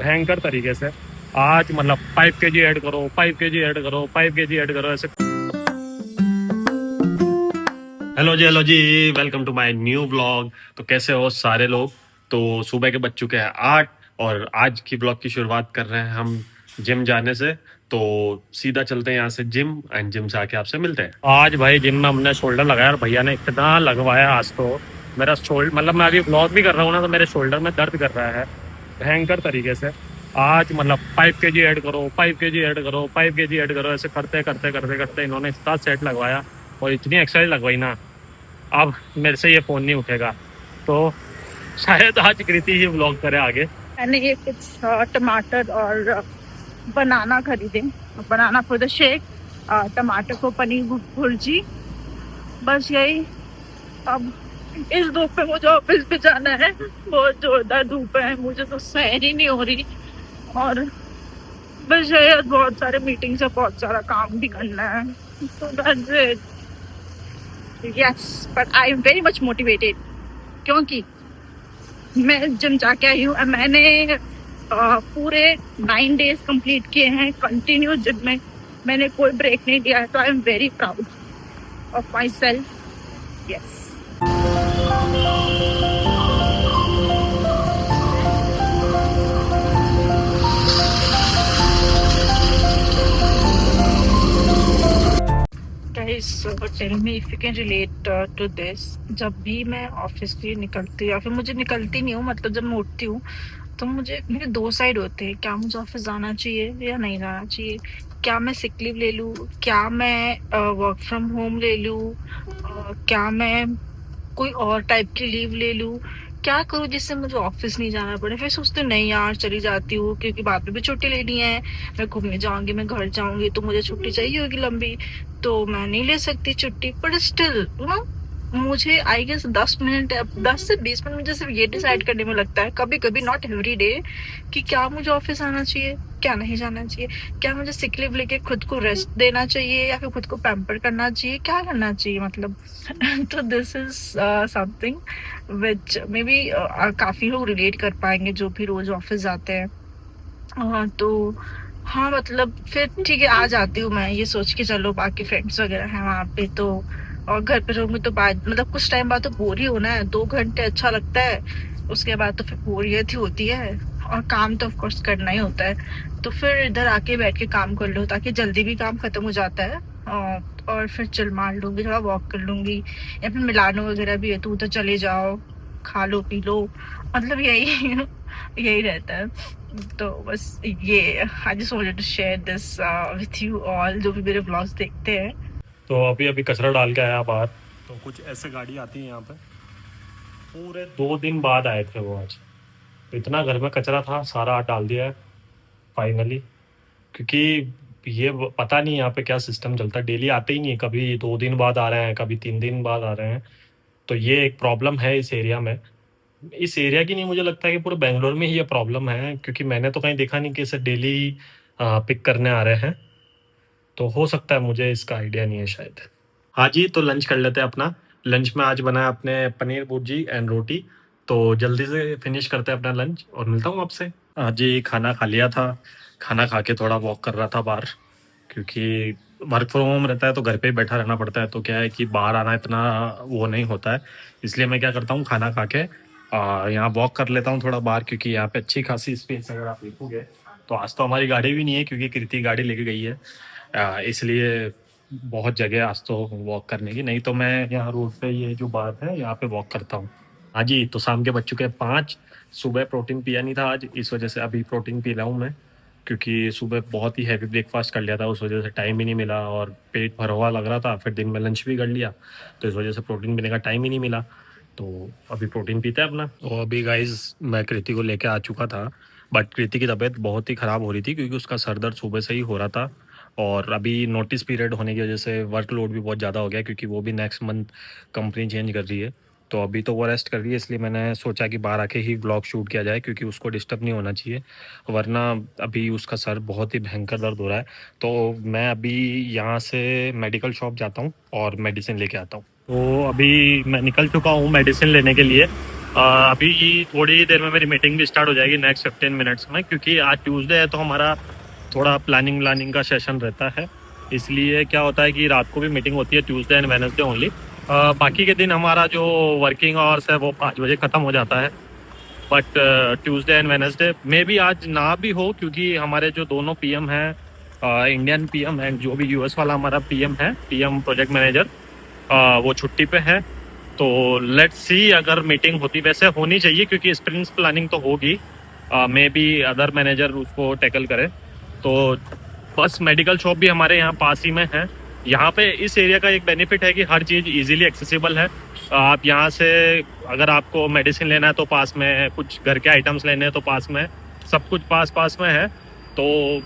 भयंकर तरीके से। आज मतलब 5 kg ऐड करो, 5 kg ऐड करो, 5 kg ऐड करो, ऐसे। Hello ji, welcome to my new vlog. तो कैसे हो सारे लोग। तो सुबह के बज चुके हैं 8 और आज की व्लॉग की शुरुआत कर रहे हैं हम जिम जाने से। तो सीधा चलते हैं यहाँ से जिम, एंड जिम से आके आपसे मिलते हैं। आज भाई जिम में हमने शोल्डर लगाया और भैया ने इतना लगवाया आज तो मेरा शोल्डर, मतलब मैं अभी व्लॉग भी कर रहा हूँ ना, तो मेरे शोल्डर में दर्द कर रहा है भयंकर तरीके से। आज मतलब 5 kg ऐड करो, 5 kg ऐड करो, 5 kg ऐड करो, ऐसे करते करते करते करते इन्होंने इतना सेट लगवाया और इतनी एक्सरसाइज लगवाई ना, अब मेरे से ये फोन नहीं उठेगा। तो शायद आज कृति ही व्लॉग करे आगे। मैंने ये कुछ टमाटर और बनाना खरीदे, बनाना फॉर द शेक, टमाटर को पनीर भुर्जी, बस यही। अब इस धूप पे मुझे ऑफिस भी जाना है, बहुत जोरदार धूप है, मुझे तो सहन ही नहीं हो रही। और बस यही, आज बहुत सारे मीटिंग्स है, बहुत सारा काम भी करना है। So that's it. Yes, but I am very much motivated क्योंकि मैं जिम जाके आई हूँ। मैंने पूरे 9 days कंप्लीट किए हैं कंटिन्यू जिम में, मैंने कोई ब्रेक नहीं दिया है। तो I am very proud of my self. Yes. Guys, tell me if you can relate to this। जब भी मैं ऑफिस के लिए निकलती हूँ या फिर मुझे निकलती नहीं हूँ, मतलब जब मैं उठती हूँ, तो मुझे मेरे दो साइड होते हैं। क्या मुझे ऑफिस जाना चाहिए या नहीं जाना चाहिए? क्या मैं सिक लीव ले लूँ? क्या मैं वर्क फ्रॉम होम ले लूँ? क्या मैं कोई और टाइप की लीव ले लूँ? क्या करूँ जिससे मुझे ऑफिस नहीं जाना पड़े? फिर सोचती हूँ नहीं यार, चली जाती हूँ, क्योंकि बाद में भी छुट्टी लेनी है। मैं घूमने जाऊंगी, मैं घर जाऊंगी, तो मुझे छुट्टी चाहिए होगी लंबी, तो मैं नहीं ले सकती छुट्टी। बट स्टिल मुझे आई गेस 10 मिनट, 10 से 20 मिनट मुझे सिर्फ ये डिसाइड करने में लगता है कभी कभी, नॉट एवरी डे, कि क्या मुझे ऑफिस आना चाहिए, क्या नहीं जाना चाहिए। क्या मुझे सिक लीव लेके खुद को रेस्ट देना चाहिए या फिर खुद को पैम्पर करना चाहिए, क्या करना चाहिए मतलब। तो this is something which may be काफी लोग रिलेट कर पाएंगे जो भी रोज ऑफिस जाते हैं। तो हाँ, मतलब फिर ठीक है, आ जाती हूँ मैं ये सोच के चलो बाकी फ्रेंड्स वगैरह हैं वहाँ पे, तो और घर पे रहूंगी तो बाद मतलब कुछ टाइम बाद तो बोर ही होना है। 2 घंटे अच्छा लगता है, उसके बाद तो फिर बोरियत ही होती है, और काम तो ऑफकोर्स करना ही होता है। तो फिर इधर आके बैठ के काम कर लो ताकि जल्दी भी काम खत्म हो जाता है। और फिर चिल मार लूंगी, थोड़ा वॉक कर लूंगी, या फिर मिलानो वगैरह भी है तो उधर चले जाओ, खा लो पी लो, मतलब यही यही रहता है। तो बस ये, I just wanted to share this with you all जो भी मेरे व्लॉग्स देखते हैं। तो अभी अभी कचरा डाल के आया बाहर, तो कुछ ऐसे गाड़ी आती है यहाँ पे। पूरे 2 दिन बाद आए थे वो आज। तो इतना घर में कचरा था, सारा डाल दिया है फाइनली। क्योंकि ये पता नहीं यहाँ पे क्या सिस्टम चलता है, डेली आते ही नहीं है, कभी 2 दिन बाद आ रहे हैं, कभी 3 दिन बाद आ रहे हैं। तो ये एक प्रॉब्लम है इस एरिया में। इस एरिया की नहीं, मुझे लगता है कि पूरे बेंगलोर में ही ये प्रॉब्लम है, क्योंकि मैंने तो कहीं देखा नहीं कि इसे डेली पिक करने आ रहे हैं। तो हो सकता है, मुझे इसका आइडिया नहीं है शायद। हाँ जी, तो लंच कर लेते हैं अपना। लंच में आज बनाया अपने पनीर भुर्जी एंड रोटी। तो जल्दी से फिनिश करते हैं अपना लंच और मिलता हूँ आपसे। हाँ जी, खाना खा लिया था। खाना खा के थोड़ा वॉक कर रहा था बाहर, क्योंकि वर्क फ्रॉम होम रहता है तो घर पे ही बैठा रहना पड़ता है। तो क्या है कि बाहर आना इतना वो नहीं होता है। इसलिए मैं क्या करता हूँ, खाना खा के यहाँ वॉक कर लेता हूँ थोड़ा बाहर, क्योंकि यहाँ पे अच्छी खासी स्पेस अगर आप देखोगे। तो आज तो हमारी गाड़ी भी नहीं है, क्योंकि कृति गाड़ी लेके गई है। इसलिए बहुत जगह आज तो वॉक करने की, नहीं तो मैं यहाँ रोड पे ये जो बात है यहाँ पे वॉक करता हूँ। हाँ जी, तो शाम के बज चुके हैं 5। सुबह प्रोटीन पिया नहीं था आज, इस वजह से अभी प्रोटीन पी रहा हूँ मैं। क्योंकि सुबह बहुत ही हैवी ब्रेकफास्ट कर लिया था, उस वजह से टाइम ही नहीं मिला और पेट भरा हुआ लग रहा था। फिर दिन में लंच भी कर लिया, तो इस वजह से प्रोटीन पीने का टाइम ही नहीं मिला। तो अभी प्रोटीन पीते हैं अपना। तो अभी गाइज मैं कृति को लेके आ चुका था, बट कृति की तबीयत बहुत ही ख़राब हो रही थी, क्योंकि उसका सर दर्द सुबह से ही हो रहा था। और अभी नोटिस पीरियड होने की वजह से वर्कलोड भी बहुत ज़्यादा हो गया, क्योंकि वो भी नेक्स्ट मंथ कंपनी चेंज कर रही है। तो अभी तो वो रेस्ट कर रही है, इसलिए मैंने सोचा कि बाहर आके ही ब्लॉग शूट किया जाए, क्योंकि उसको डिस्टर्ब नहीं होना चाहिए, वरना अभी उसका सर बहुत ही भयंकर दर्द हो रहा है। तो मैं अभी यहाँ से मेडिकल शॉप जाता हूँ और मेडिसिन लेके आता हूँ। तो अभी मैं निकल चुका हूँ मेडिसिन लेने के लिए। अभी थोड़ी देर में मेरी मीटिंग भी स्टार्ट हो जाएगी नेक्स्ट 15 मिनट्स में, क्योंकि आज ट्यूसडे है तो हमारा थोड़ा प्लानिंग का सेशन रहता है। इसलिए क्या होता है कि रात को भी मीटिंग होती है, ट्यूसडे एंड वेडनेसडे ओनली। बाकी के दिन हमारा जो वर्किंग आवर्स है वो 5 बजे ख़त्म हो जाता है। बट ट्यूसडे एंड वेडनेसडे में भी आज ना भी हो, क्योंकि हमारे जो दोनों पीएम हैं, इंडियन पीएम एंड जो भी यूएस वाला हमारा पीएम है, पीएम प्रोजेक्ट मैनेजर, वो छुट्टी पे है। तो लेट्स सी, अगर मीटिंग होती, वैसे होनी चाहिए क्योंकि स्प्रिंट्स प्लानिंग तो होगी, मे बी अदर मैनेजर उसको टैकल करे। तो बस मेडिकल शॉप भी हमारे यहाँ पास ही में है। यहाँ पे इस एरिया का एक बेनिफिट है कि हर चीज़ इजीली एक्सेसिबल है। आप यहाँ से अगर आपको मेडिसिन लेना है तो पास में है, कुछ घर के आइटम्स लेने हैं तो पास में है, सब कुछ पास पास में है। तो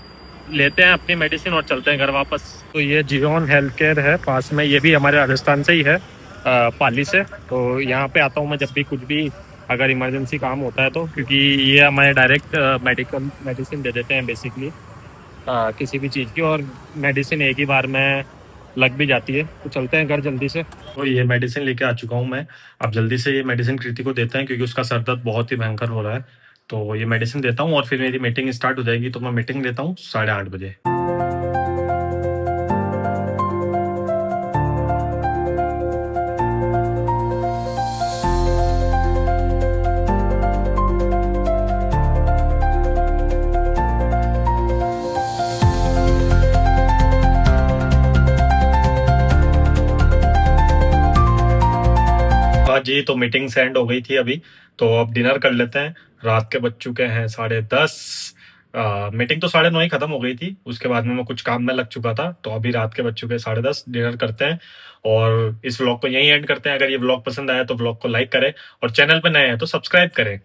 लेते हैं अपनी मेडिसिन और चलते हैं घर वापस। तो ये जियोन हेल्थ केयर है पास में, ये भी हमारे राजस्थान से ही है, पाली से। तो यहाँ पे आता हूँ मैं जब भी कुछ भी अगर इमरजेंसी काम होता है तो, क्योंकि ये हमारे डायरेक्ट मेडिसिन दे देते हैं बेसिकली किसी भी चीज़ की, और मेडिसिन एक ही बार में लग भी जाती है। तो चलते हैं घर जल्दी से। तो ये मेडिसिन लेके आ चुका हूँ मैं। अब जल्दी से ये मेडिसिन कृति को देते हैं क्योंकि उसका सर दर्द बहुत ही भयंकर हो रहा है। तो ये मेडिसिन देता हूँ और फिर मेरी मीटिंग स्टार्ट हो जाएगी। तो मैं मीटिंग लेता हूँ 8:30 बजे। हाँ जी, तो मीटिंग से एंड हो गई थी अभी। तो अब डिनर कर लेते हैं। रात के बज चुके हैं 10:30। मीटिंग तो 9:30 ही खत्म हो गई थी, उसके बाद में मैं कुछ काम में लग चुका था। तो अभी रात के बज चुके हैं 10:30, डिनर करते हैं और इस व्लॉग को यहीं एंड करते हैं। अगर ये व्लॉग पसंद आया तो व्लॉग को लाइक करें और चैनल पर नए हैं तो सब्सक्राइब करें।